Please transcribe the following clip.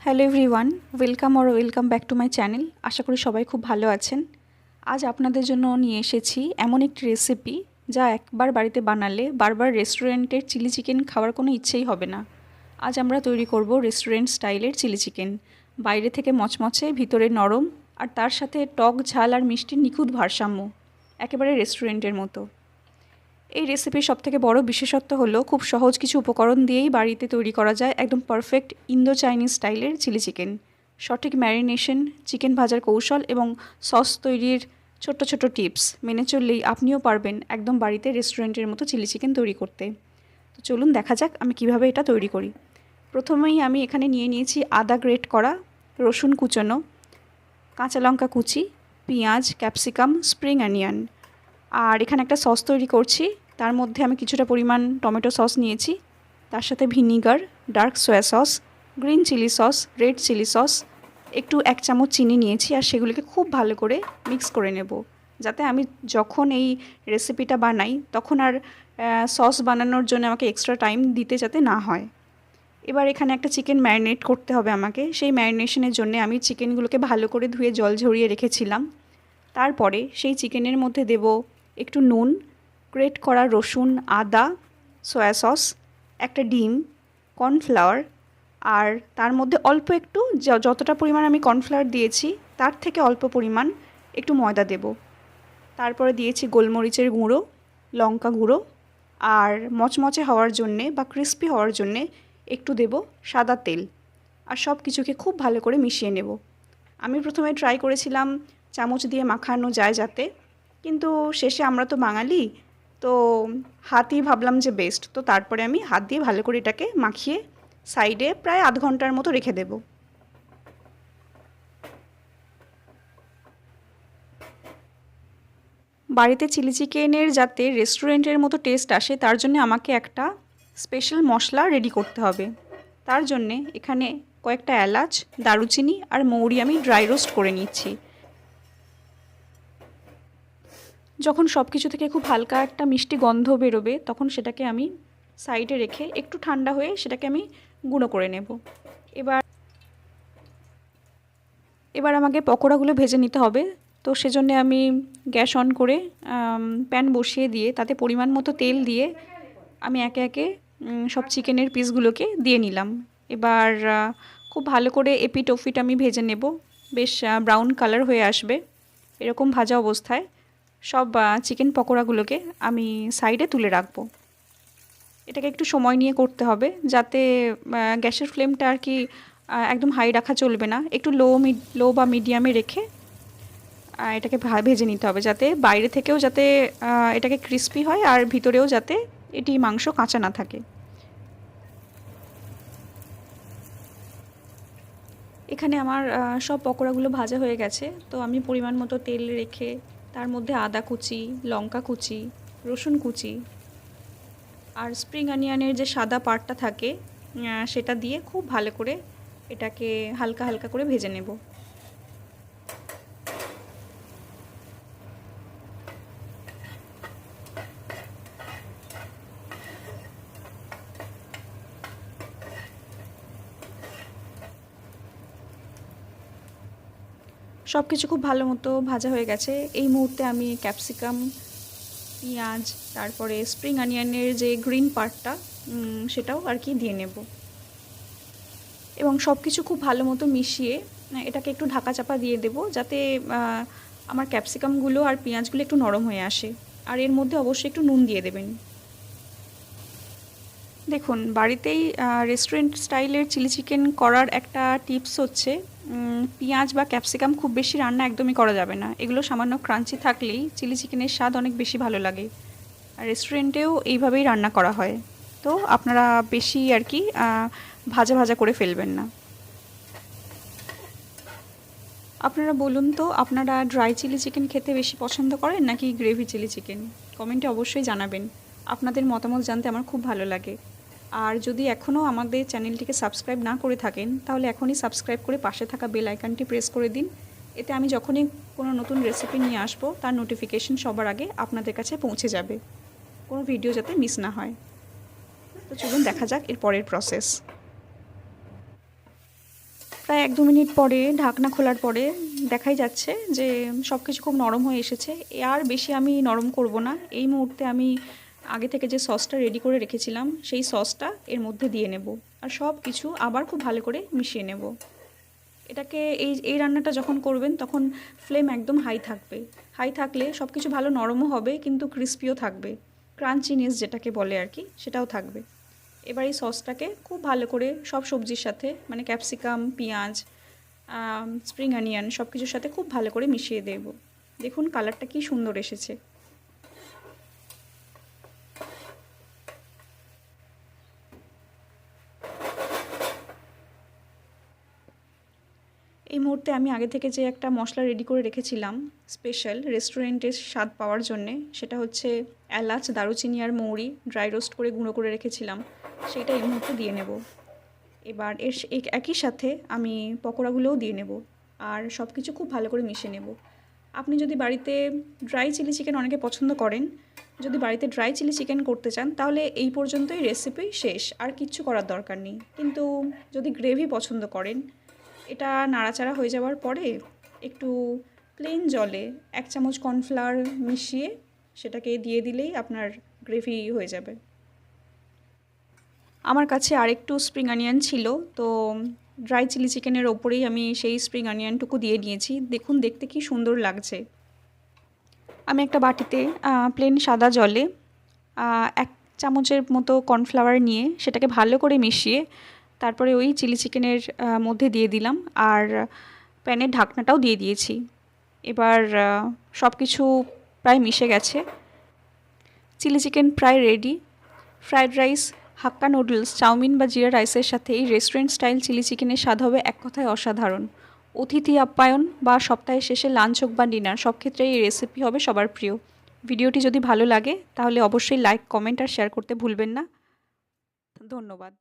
Hello everyone, welcome back to my channel. আশা করি সবাই খুব ভালো আছেন। আজ আপনাদের জন্য নিয়ে এসেছি এমন একটি রেসিপি যা একবার বাড়িতে বানালে বারবার রেস্টুরেন্টের চিলি চিকেন খাওয়ার কোনো ইচ্ছেই হবে না। আজ আমরা তৈরি করব রেস্টুরেন্ট স্টাইলের চিলি চিকেন। বাইরে থেকে মচমচে, ভিতরে নরম, আর তার সাথে টক, ঝাল আর মিষ্টির নিখুঁত ভারসাম্য, একেবারে রেস্টুরেন্টের মতো। এই রেসিপির সবথেকে বড় বিশেষত্ব হলো খুব সহজ কিছু উপকরণ দিয়েই বাড়িতে তৈরি করা যায় একদম পারফেক্ট ইন্দো চাইনিজ স্টাইলের চিলি চিকেন। সঠিক ম্যারিনেশন, চিকেন ভাজার কৌশল এবং সস তৈরির ছোট্ট ছোট্ট টিপস মেনে চললেই আপনিও পারবেন একদম বাড়িতে রেস্টুরেন্টের মতো চিলি চিকেন তৈরি করতে। তো চলুন দেখা যাক আমি কিভাবে এটা তৈরি করি। প্রথমেই আমি এখানে নিয়ে নিয়েছি আদা গ্রেট করা, রসুন কুচোনো, কাঁচা লঙ্কা কুচি, পেঁয়াজ, ক্যাপসিকাম, স্প্রিং অনিয়ন। আর এখানে একটা সস তৈরি করছি। তার মধ্যে আমি কিছুটা পরিমাণ টমেটো সস নিয়েছি, তার সাথে vinegar, dark soy sauce, green chilli sauce, red chilli sauce, একটু 1 চামচ চিনি নিয়েছি। আর সেগুলিকে খুব ভালো করে মিক্স করে নেব, যাতে আমি যখন এই রেসিপিটা বানাই তখন আর সস বানানোর জন্য আমাকে এক্সট্রা টাইম দিতে যাতে না হয়। এবার এখানে একটা চিকেন ম্যারিনেট করতে হবে আমাকে। সেই ম্যারিনেশনের জন্য আমি চিকেনগুলোকে ভালো করে ধুয়ে জল ঝরিয়ে রেখেছিলাম। তারপরে সেই চিকেনের মধ্যে দেব একটু নুন, গ্রেট করা রসুন, আদা, সয়া সস, একটা ডিম, কর্নফ্লাওয়ার, আর তার মধ্যে অল্প একটু যতটা পরিমাণ আমি কর্নফ্লাওয়ার দিয়েছি তার থেকে অল্প পরিমাণ একটু ময়দা দেব। তারপরে দিয়েছি গোলমরিচের গুঁড়ো, লঙ্কা গুঁড়ো, আর মচমচে হওয়ার জন্যে বা ক্রিস্পি হওয়ার জন্যে একটু দেব সাদা তেল। আর সব কিছুকে খুব ভালো করে মিশিয়ে নেব। আমি প্রথমে ট্রাই করেছিলাম চামচ দিয়ে মাখানো যায় যাতে, কিন্তু শেষে আমরা তো বাঙালি, তো হাতই ভাবলাম যে বেস্ট। তো তারপরে আমি হাত দিয়ে ভালো করে এটাকে মাখিয়ে সাইডে প্রায় আধ ঘন্টার মতো রেখে দেব। বাড়িতে চিলি চিকেনের যাতে রেস্টুরেন্টের মতো টেস্ট আসে তার জন্য আমাকে একটা স্পেশাল মশলা রেডি করতে হবে। তার জন্যে এখানে কয়েকটা এলাচ, দারুচিনি আর মৌরি আমি ড্রাই রোস্ট করে নিচ্ছি। যখন সব কিছু থেকে খুব হালকা একটা মিষ্টি গন্ধ বেরোবে তখন সেটাকে আমি সাইডে রেখে একটু ঠান্ডা হয়ে সেটাকে আমি গুঁড়ো করে নেব। এবার এবার আমাকে পকোড়াগুলো ভেজে নিতে হবে। তো সেজন্য আমি গ্যাস অন করে প্যান বসিয়ে দিয়ে তাতে পরিমাণ মতো তেল দিয়ে আমি একে একে সব চিকেনের পিসগুলোকে দিয়ে নিলাম। এবার খুব ভালো করে এপিট ওপিট আমি ভেজে নেব, বেশ ব্রাউন কালার হয়ে আসবে। এরকম ভাজা অবস্থায় সব চিকেন পকোড়াগুলোকে আমি সাইডে তুলে রাখবো। এটাকে একটু সময় নিয়ে করতে হবে, যাতে গ্যাসের ফ্লেমটা আর কি একদম হাই রাখা চলবে না, একটু লো বা মিডিয়ামে রেখে এটাকে ভেজে নিতে হবে, যাতে বাইরে থেকেও যাতে এটাকে ক্রিস্পি হয় আর ভিতরেও যাতে এটি মাংস কাঁচা না থাকে। এখানে আমার সব পকোড়াগুলো ভাজা হয়ে গেছে। তো আমি পরিমাণ মতো তেল রেখে তার মধ্যে আদা কুচি, লঙ্কা কুচি, রসুন কুচি আর স্প্রিং অনিয়নের যে সাদা পার্টটা থাকে সেটা দিয়ে খুব ভালো করে এটাকে হালকা হালকা করে ভেজে নেব। সব কিছু খুব ভালো মতো ভাজা হয়ে গেছে। এই মুহূর্তে আমি ক্যাপসিকাম, পেঁয়াজ, তারপরে স্প্রিং অনিয়নের যে গ্রিন পার্টটা সেটাও আর কি দিয়ে নেব এবং সব কিছু খুব ভালো মতো মিশিয়ে এটাকে একটু ঢাকা চাপা দিয়ে দেব, যাতে আমার ক্যাপসিকামগুলো আর পেঁয়াজগুলো একটু নরম হয়ে আসে। আর এর মধ্যে অবশ্যই একটু নুন দিয়ে দেবেন। দেখুন, বাড়িতেই রেস্টুরেন্ট স্টাইলের চিলি চিকেন করার একটা টিপস হচ্ছে পেঁয়াজ বা ক্যাপসিকাম খুব বেশি রান্না একদমই করা যাবে না। এগুলো সামান্য ক্রাঞ্চি থাকলেই চিলি চিকেনের স্বাদ অনেক বেশি ভালো লাগে। আর রেস্টুরেন্টেও এইভাবেই রান্না করা হয়। তো আপনারা বেশি আর কি ভাজা ভাজা করে ফেলবেন না। আপনারা বলুন তো, আপনারা ড্রাই চিলি চিকেন খেতে বেশি পছন্দ করেন নাকি গ্রেভি চিলি চিকেন? কমেন্টে অবশ্যই জানাবেন। আপনাদের মতামত জানতে আমার খুব ভালো লাগে। আর যদি এখনও আমাদের চ্যানেলটিকে সাবস্ক্রাইব না করে থাকেন তাহলে এখনই সাবস্ক্রাইব করে পাশে থাকা বেল আইকনটি প্রেস করে দিন। এতে আমি যখনই কোনো নতুন রেসিপি নিয়ে আসবো তার নোটিফিকেশন সবার আগে আপনাদের কাছে পৌঁছে যাবে, কোনো ভিডিও যাতে মিস না হয়। তো চলুন দেখা যাক এর পরের প্রসেস। প্রায় 1-2 মিনিট পরে ঢাকনা খোলার পরে দেখাই যাচ্ছে যে সব কিছু খুব নরম হয়ে এসেছে। আর বেশি আমি নরম করব না। এই মুহূর্তে আমি আগে থেকে যে সসটা রেডি করে রেখেছিলাম সেই সসটা এর মধ্যে দিয়ে নেব আর সব কিছু আবার খুব ভালো করে মিশিয়ে নেব। এটাকে এই রান্নাটা যখন করবেন তখন ফ্লেম একদম হাই থাকবে। হাই থাকলে সব কিছু ভালো নরমও হবে কিন্তু ক্রিস্পিও থাকবে, ক্রাঞ্চিনেস যেটাকে বলে আর কি সেটাও থাকবে। এবার এই সসটাকে খুব ভালো করে সব সবজির সাথে মানে ক্যাপসিকাম, পেঁয়াজ, স্প্রিং অনিয়ন সব কিছুর সাথে খুব ভালো করে মিশিয়ে দেব। দেখুন কালারটা কি সুন্দর এসেছে। এই মুহূর্তে আমি আগে থেকে যে একটা মশলা রেডি করে রেখেছিলাম স্পেশাল রেস্টুরেন্টের স্বাদ পাওয়ার জন্যে, সেটা হচ্ছে এলাচ, দারুচিনি আর মৌরি ড্রাই রোস্ট করে গুঁড়ো করে রেখেছিলাম, সেইটা এই মুহূর্তে দিয়ে নেব। এবার একই সাথে আমি পকোড়াগুলোও দিয়ে নেব আর সব কিছু খুব ভালো করে মিশিয়ে নেব। আপনি যদি বাড়িতে ড্রাই চিলি চিকেন অনেকে পছন্দ করেন, যদি বাড়িতে ড্রাই চিলি চিকেন করতে চান তাহলে এই পর্যন্তই রেসিপি শেষ, আর কিচ্ছু করার দরকার নেই। কিন্তু যদি গ্রেভি পছন্দ করেন, এটা নাড়াচাড়া হয়ে যাওয়ার পরে একটু প্লেন জলে 1 চামচ কর্নফ্লাওয়ার মিশিয়ে সেটাকে দিয়ে দিলেই আপনার গ্রেভি হয়ে যাবে। আমার কাছে আরেকটু স্প্রিং অনিয়ন ছিল, তো ড্রাই চিলি চিকেনের ওপরেই আমি সেই স্প্রিং অনিয়নটুকু দিয়ে নিয়েছি। দেখুন দেখতে কি সুন্দর লাগছে। আমি একটা বাটিতে প্লেন সাদা জলে 1 চামচের মতো কর্নফ্লাওয়ার নিয়ে সেটাকে ভালো করে মিশিয়ে তারপরে ওই চিলি চিকেনের মধ্যে দিয়ে দিলাম আর প্যানের ঢাকনাটাও দিয়ে দিয়েছি। এবার সব কিছু প্রায় মিশে গেছে, চিলি চিকেন প্রায় রেডি। ফ্রায়েড রাইস, হাক্কা নুডলস, চাউমিন বা জিরা রাইসের সাথে এই রেস্টুরেন্ট স্টাইল চিলি চিকেনের স্বাদ হবে এক কথায় অসাধারণ। অতিথি আপ্যায়ন বা সপ্তাহের শেষে লাঞ্চ হোক বা ডিনার, সব ক্ষেত্রে এই রেসিপি হবে সবার প্রিয়। ভিডিওটি যদি ভালো লাগে তাহলে অবশ্যই লাইক, কমেন্ট আর শেয়ার করতে ভুলবেন না। ধন্যবাদ।